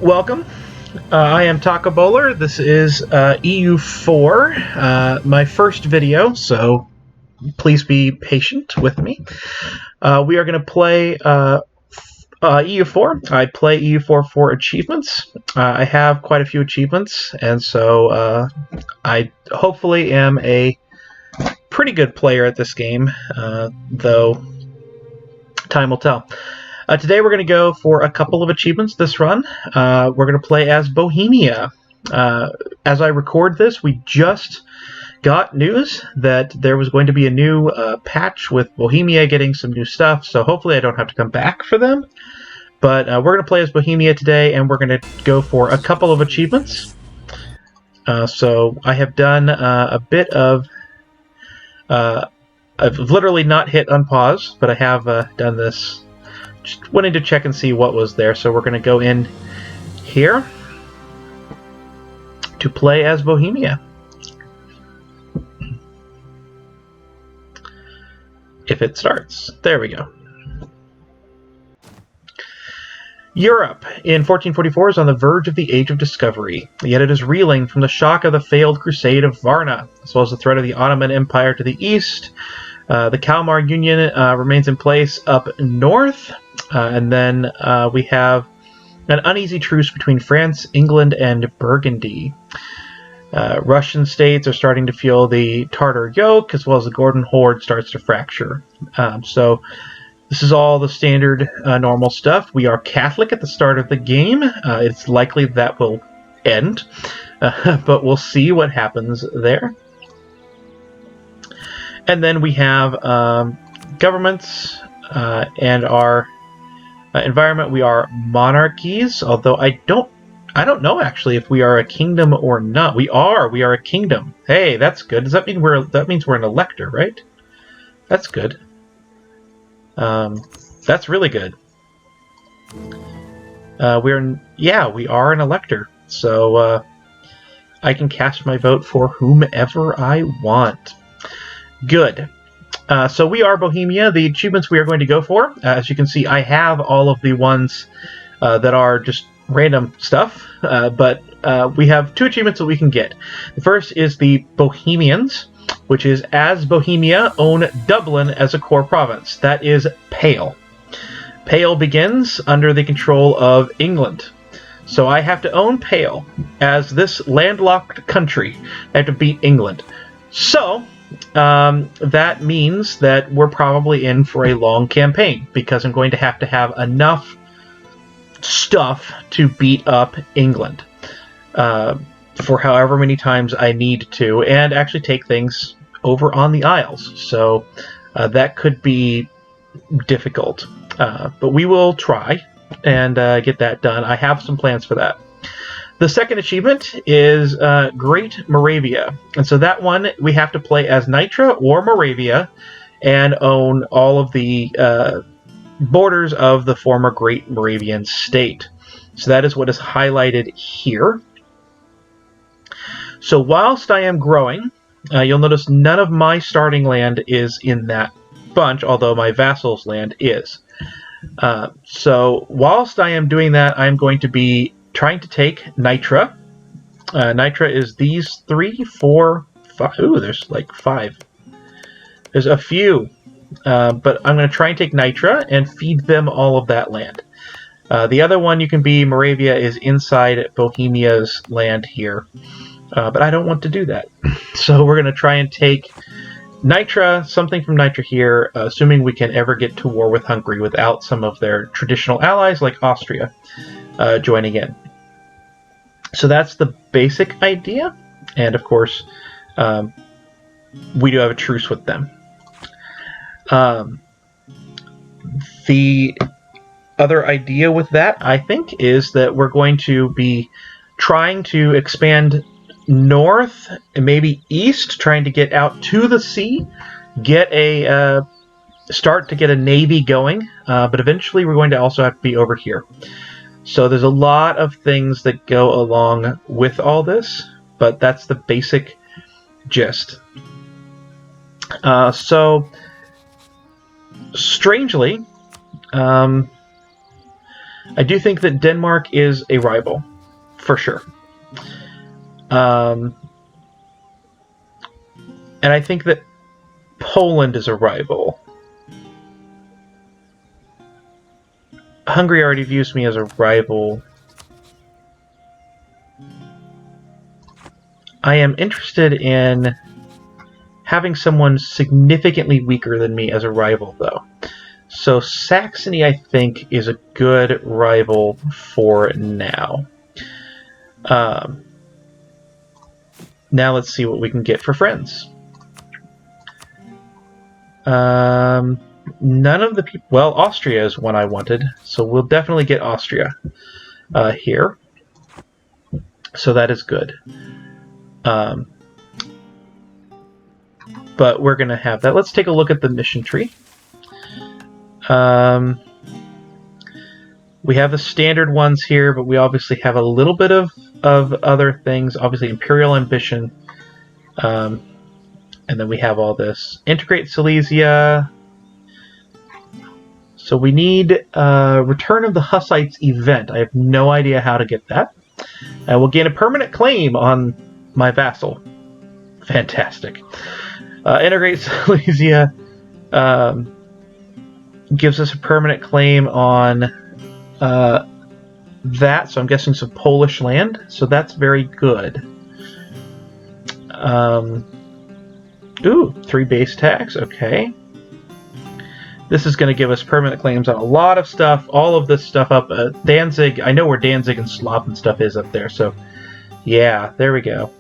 Welcome. I am Taco Bowler. This is EU4, my first video, so please be patient with me. We are going to play EU4. I play EU4 for achievements. I have quite a few achievements, and so I hopefully am a pretty good player at this game, though time will tell. Today we're going to go for a couple of achievements this run. We're going to play as Bohemia. As I record this, we just got news that there was going to be a new patch with Bohemia getting some new stuff, so hopefully I don't have to come back for them. But we're going to play as Bohemia today, and we're going to go for a couple of achievements. So I have done a bit of... I've literally not hit unpause, but I have done this. Just wanted to check and see what was there, so we're going to go in here to play as Bohemia. If it starts. There we go. Europe in 1444 is on the verge of the Age of Discovery, yet it is reeling from the shock of the failed Crusade of Varna, as well as the threat of the Ottoman Empire to the east. The Kalmar Union remains in place up north. And then we have an uneasy truce between France, England, and Burgundy. Russian states are starting to feel the Tartar yoke, as well as the Gordon Horde starts to fracture. So this is all the standard normal stuff. We are Catholic at the start of the game. It's likely that will end, but we'll see what happens there. And then we have governments and our environment. We are monarchies, although I don't know actually if we are a kingdom or not. We are a kingdom. Hey, that's good. Does that mean that means we're an elector, right? That's good. That's really good. We are an elector. So I can cast my vote for whomever I want. Good. So we are Bohemia. The achievements we are going to go for, as you can see, I have all of the ones that are just random stuff, but we have two achievements that we can get. The first is the Bohemians, which is as Bohemia, own Dublin as a core province. That is Pale. Pale begins under the control of England. So I have to own Pale. As this landlocked country, I have to beat England. So that means that we're probably in for a long campaign, because I'm going to have enough stuff to beat up England for however many times I need to, and actually take things over on the Isles. So that could be difficult, but we will try and get that done. I have some plans for that. The second achievement is Great Moravia. And so that one, we have to play as Nitra or Moravia and own all of the borders of the former Great Moravian state. So that is what is highlighted here. So whilst I am growing, you'll notice none of my starting land is in that bunch, although my vassal's land is. So whilst I am doing that, I'm going to be trying to take Nitra. Nitra is these 3, 4, 5. Ooh, there's like 5. There's a few. But I'm going to try and take Nitra and feed them all of that land. The other one you can be, Moravia, is inside Bohemia's land here. But I don't want to do that. So we're going to try and take Nitra, something from Nitra here, assuming we can ever get to war with Hungary without some of their traditional allies like Austria joining in. So that's the basic idea, and of course we do have a truce with them. The other idea with that, I think, is that we're going to be trying to expand north and maybe east, trying to get out to the sea, get a start to get a navy going, but eventually we're going to also have to be over here. So there's a lot of things that go along with all this, but that's the basic gist. So strangely, I do think that Denmark is a rival, for sure. And I think that Poland is a rival. Hungary already views me as a rival. I am interested in having someone significantly weaker than me as a rival, though. So Saxony, I think, is a good rival for now. Now let's see what we can get for friends. None of the people... Well, Austria is one I wanted, so we'll definitely get Austria here. So that is good. But we're going to have that. Let's take a look at the mission tree. We have the standard ones here, but we obviously have a little bit of other things. Obviously, Imperial Ambition. And then we have all this. Integrate Silesia. So we need Return of the Hussites event. I have no idea how to get that. I will gain a permanent claim on my vassal. Fantastic. Integrate Silesia gives us a permanent claim on that, so I'm guessing some Polish land, so that's very good. Ooh, 3 base tax, okay. This is going to give us permanent claims on a lot of stuff, all of this stuff up. Danzig, I know where Danzig and Slop and stuff is up there, so yeah, there we go.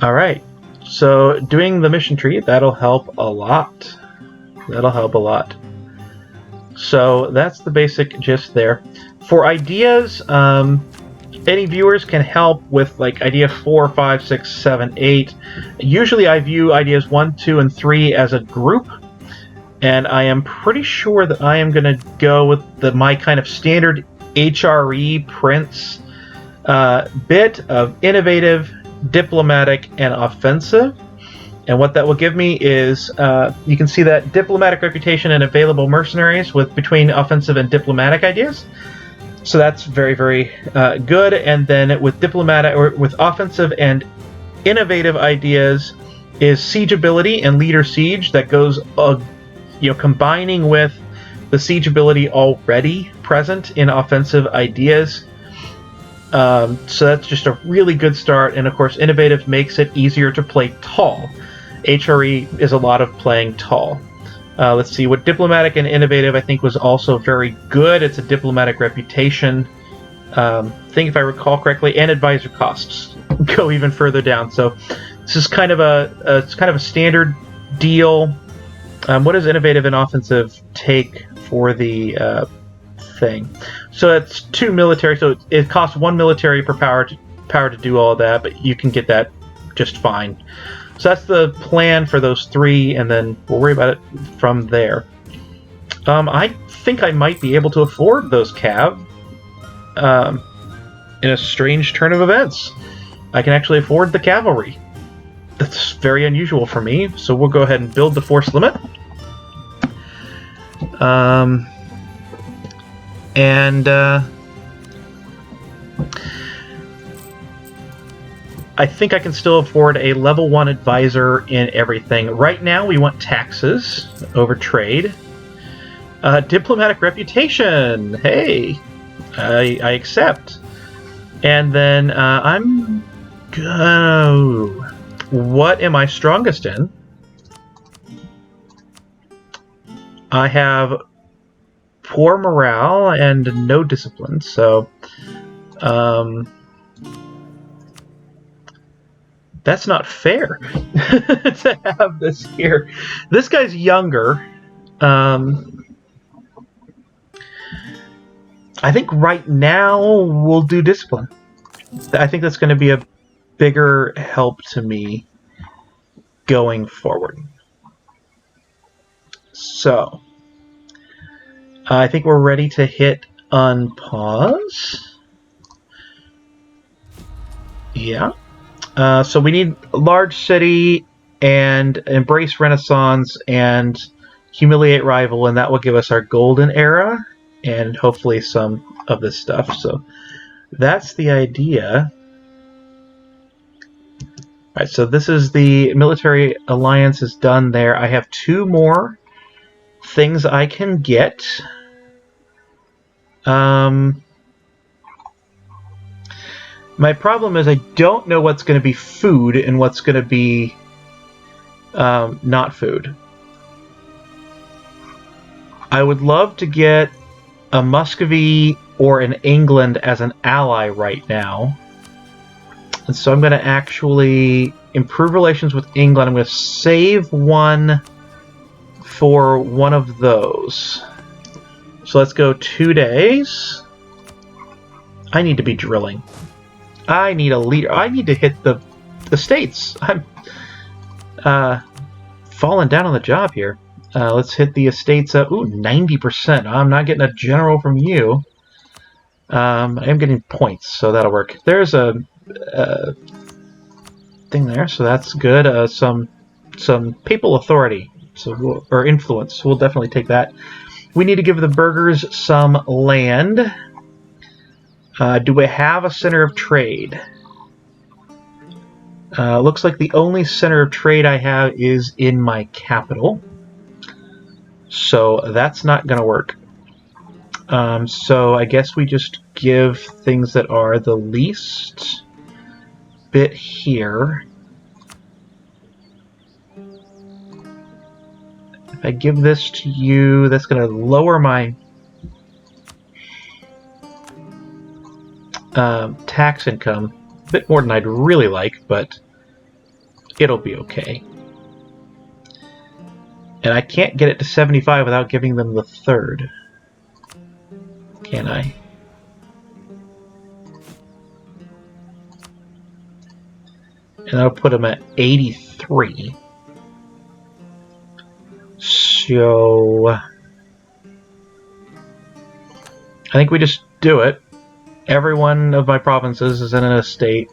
Alright, so doing the mission tree, that'll help a lot. That'll help a lot. So that's the basic gist there. For ideas, any viewers can help with like idea 4, 5, 6, 7, 8. Usually I view ideas 1, 2, and 3 as a group. And I am pretty sure that I am going to go with my kind of standard HRE Prince bit of innovative, diplomatic, and offensive. And what that will give me is, you can see that diplomatic reputation and available mercenaries with between offensive and diplomatic ideas. So that's very, very good. And then with diplomatic or with offensive and innovative ideas is siege ability and leader siege that goes, combining with the siege ability already present in offensive ideas. So that's just a really good start, and of course innovative makes it easier to play tall. HRE is a lot of playing tall. Let's see, what diplomatic and innovative I think was also very good. It's a diplomatic reputation. I think if I recall correctly, and advisor costs go even further down. So this is kind of a standard deal. What does innovative and offensive take for the thing? So it's 2 military, so it costs 1 military per power to do all that, but you can get that just fine. So that's the plan for those 3, and then we'll worry about it from there. I think I might be able to afford those cav in a strange turn of events. I can actually afford the cavalry. That's very unusual for me, so we'll go ahead and build the force limit. I think I can still afford a level 1 advisor in everything. Right now we want taxes over trade. Diplomatic reputation. Hey, I accept. And then what am I strongest in? I have poor morale and no discipline, so that's not fair to have this here. This guy's younger. I think right now we'll do discipline. I think that's going to be a bigger help to me going forward. So I think we're ready to hit unpause. Yeah. So we need a large city and embrace Renaissance and humiliate rival, and that will give us our golden era and hopefully some of this stuff. So that's the idea. Alright, so this is the military alliance is done there. I have 2 more things I can get. My problem is I don't know what's going to be food and what's going to be not food. I would love to get a Muscovy or an England as an ally right now. And so I'm going to actually improve relations with England. I'm going to save one for one of those. So let's go 2 days. I need to be drilling. I need a leader. I need to hit the states. I'm falling down on the job here. Let's hit the estates up. Ooh, 90%. I'm not getting a general from you. I am getting points, so that'll work. There's a thing there, so that's good. Some papal authority, or influence. We'll definitely take that. We need to give the burghers some land. Do we have a center of trade? Looks like the only center of trade I have is in my capital. So that's not going to work. So I guess we just give things that are the least bit here. If I give this to you, that's going to lower my tax income a bit more than I'd really like, but it'll be okay. And I can't get it to 75 without giving them the third. Can I? And I'll put them at 83. So I think we just do it. Every one of my provinces is in an estate.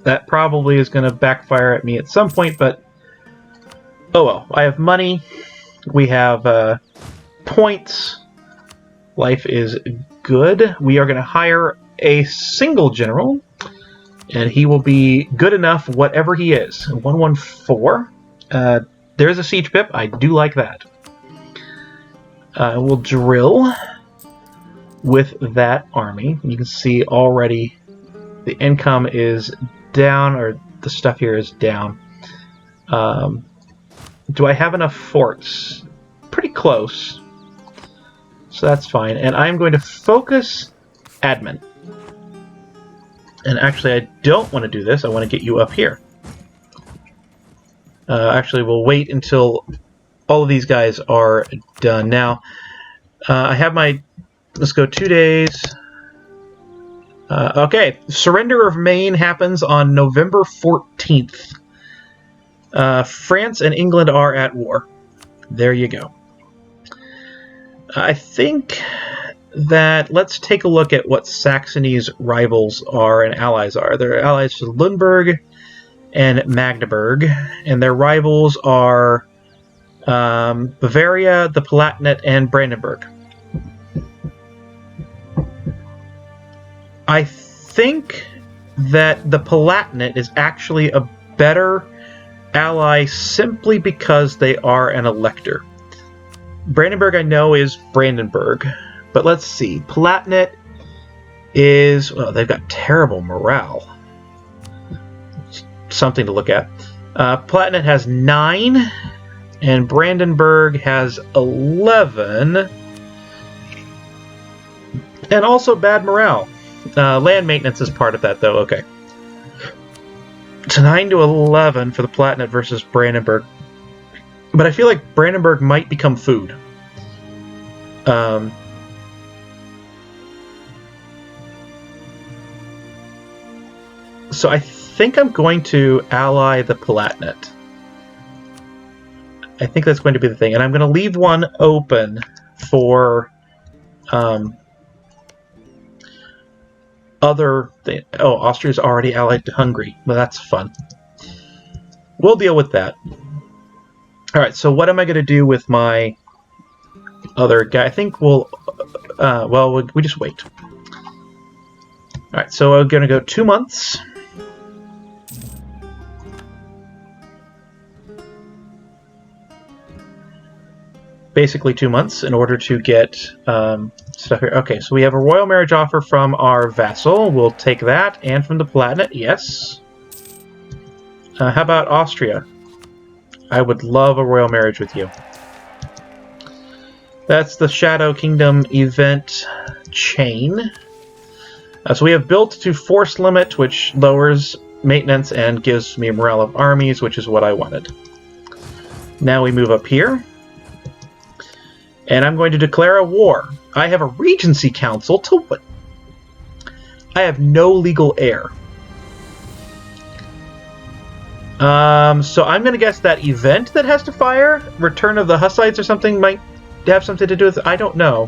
That probably is going to backfire at me at some point, but oh well. I have money. We have points. Life is good. We are going to hire a single general, and he will be good enough whatever he is. 114. There's a siege pip. I do like that. We'll drill with that army. You can see already the income is down, or the stuff here is down. Do I have enough forts? Pretty close. So that's fine. And I'm going to focus admin. And actually, I don't want to do this. I want to get you up here. Actually, we'll wait until all of these guys are done. Now, I have my... Let's go 2 days. Okay, surrender of Maine happens on November 14th. France and England are at war. There you go. I think that let's take a look at what Saxony's rivals are and allies are. They're allies to Lundberg and Magdeburg, and their rivals are Bavaria, the Palatinate, and Brandenburg. I think that the Palatinate is actually a better ally simply because they are an elector. Brandenburg, I know, is Brandenburg, but let's see. Palatinate is... well, they've got terrible morale. Something to look at. Palatinate has 9, and Brandenburg has 11. And also bad morale. Land maintenance is part of that, though. Okay. It's 9 to 11 for the Palatinate versus Brandenburg. But I feel like Brandenburg might become food. So I think I'm going to ally the Palatinate. I think that's going to be the thing. And I'm going to leave one open for other things. Oh, Austria's already allied to Hungary. Well, that's fun. We'll deal with that. Alright, so what am I going to do with my other guy. I think we'll, well, we just wait. Alright, so we're going to go 2 months. Basically 2 months in order to get stuff here. Okay, so we have a royal marriage offer from our vassal. We'll take that. And from the Palatinate, yes. How about Austria? I would love a royal marriage with you. That's the Shadow Kingdom event chain. So we have built to force limit, which lowers maintenance and gives me morale of armies, which is what I wanted. Now we move up here. And I'm going to declare a war. I have a Regency Council to what? I have no legal heir. So I'm going to guess that event that has to fire, Return of the Hussites or something, might have something to do with it. I don't know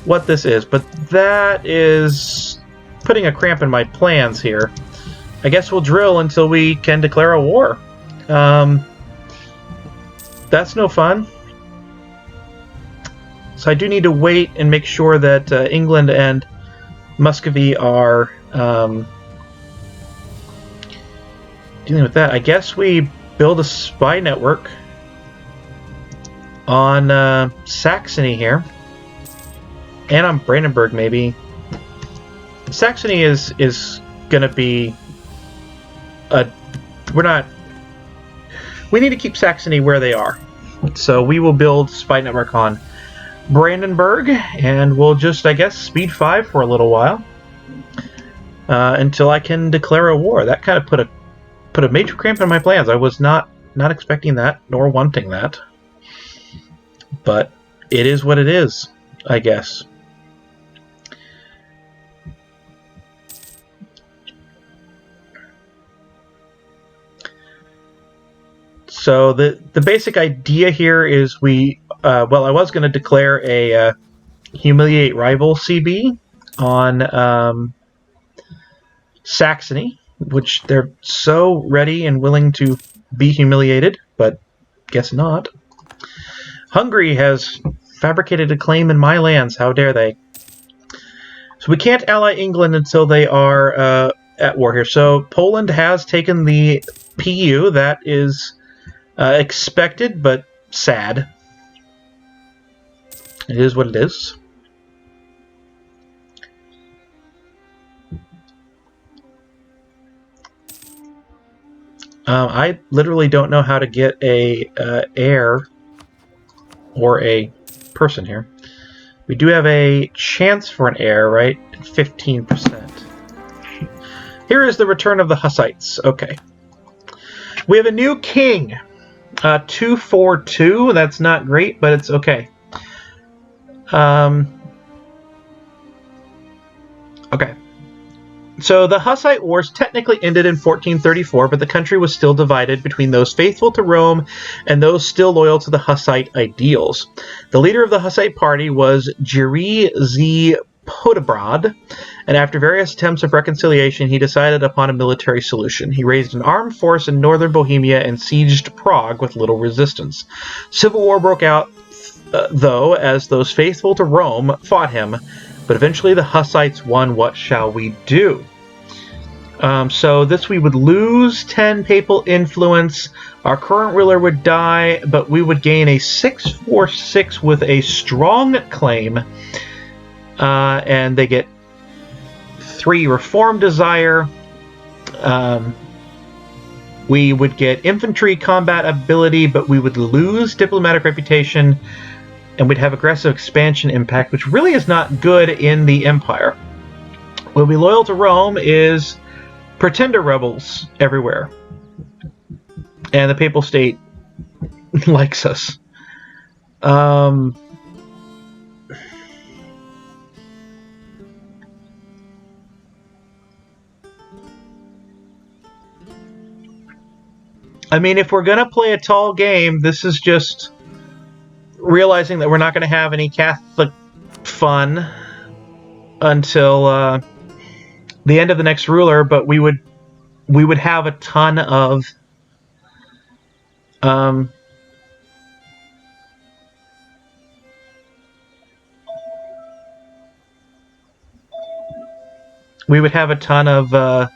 what this is, but that is putting a cramp in my plans here. I guess we'll drill until we can declare a war. That's no fun. So I do need to wait and make sure that England and Muscovy are dealing with that. I guess we build a spy network on Saxony here. And on Brandenburg, maybe. Saxony is going to be we need to keep Saxony where they are. So we will build spy network on Brandenburg, and we'll just, I guess, speed 5 for a little while until I can declare a war. That kind of put a major cramp in my plans. I was not expecting that, nor wanting that. But it is what it is, I guess. So the basic idea here is we, well, I was going to declare a humiliate rival CB on Saxony, which they're so ready and willing to be humiliated, but guess not. Hungary has fabricated a claim in my lands. How dare they? So we can't ally England until they are at war here. So Poland has taken the PU. That is expected, but sad. It is what it is. I literally don't know how to get a heir or a person here. We do have a chance for an heir, right? 15%. Here is the return of the Hussites. Okay. We have a new king. 242. That's not great, but it's okay. Okay. So the Hussite Wars technically ended in 1434, but the country was still divided between those faithful to Rome and those still loyal to the Hussite ideals. The leader of the Hussite party was Jiří Z. Podebrad, and after various attempts of reconciliation, he decided upon a military solution. He raised an armed force in northern Bohemia and sieged Prague with little resistance. Civil war broke out, though, as those faithful to Rome fought him, but eventually the Hussites won. What shall we do? So this we would lose 10 papal influence. Our current ruler would die, but we would gain a 646 with a strong claim. And they get 3 reform desire. We would get infantry combat ability, but we would lose diplomatic reputation, and we'd have aggressive expansion impact, which really is not good in the Empire. We'll be loyal to Rome is pretender rebels everywhere. And the Papal State likes us. I mean, if we're going to play a tall game, this is just realizing that we're not going to have any Catholic fun until the end of the next ruler, but we would have a ton of we would have a ton of that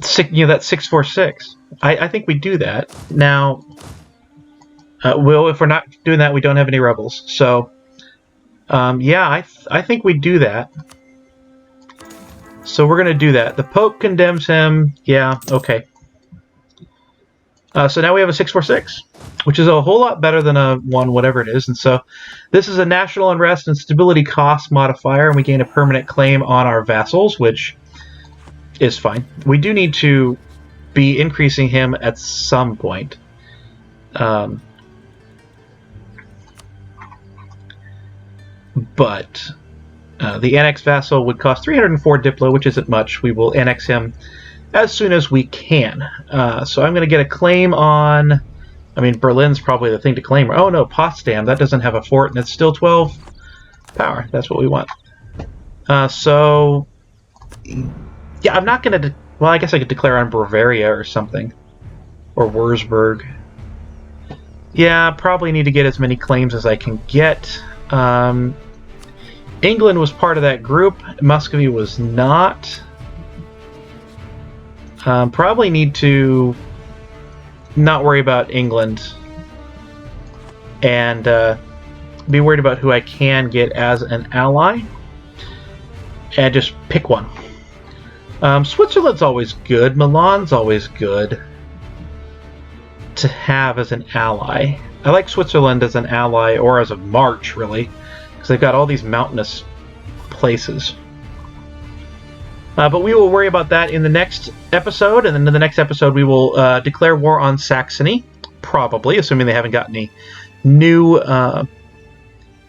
646. I think we do that now. If we're not doing that, we don't have any rebels. So, yeah, I think we do that. So we're going to do that. The Pope condemns him. Yeah, okay. So now we have a 646, which is a whole lot better than a 1, whatever it is. And so this is a national unrest and stability cost modifier, and we gain a permanent claim on our vassals, which is fine. We do need to be increasing him at some point. But the annex vassal would cost 304 Diplo, which isn't much. We will annex him as soon as we can. So I'm going to get a claim on... I mean, Berlin's probably the thing to claim. Oh no, Potsdam. That doesn't have a fort, and it's still 12 power. That's what we want. So... yeah, I'm not going to... well, I guess I could declare on Bavaria or something. Or Würzburg. Yeah, probably need to get as many claims as I can get. England was part of that group. Muscovy was not. Probably need to not worry about England and be worried about who I can get as an ally and just pick one. Switzerland's always good. Milan's always good to have as an ally. I like Switzerland as an ally, or as a march, really, because they've got all these mountainous places. But we will worry about that in the next episode, and then in the next episode we will declare war on Saxony, probably, assuming they haven't got any new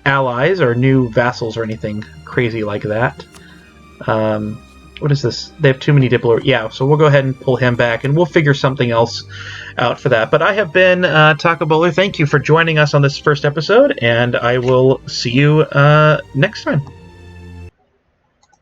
allies or new vassals or anything crazy like that. What is this? They have too many Diplo. Yeah, so we'll go ahead and pull him back, and we'll figure something else out for that. But I have been Taco Bowler. Thank you for joining us on this first episode, and I will see you next time.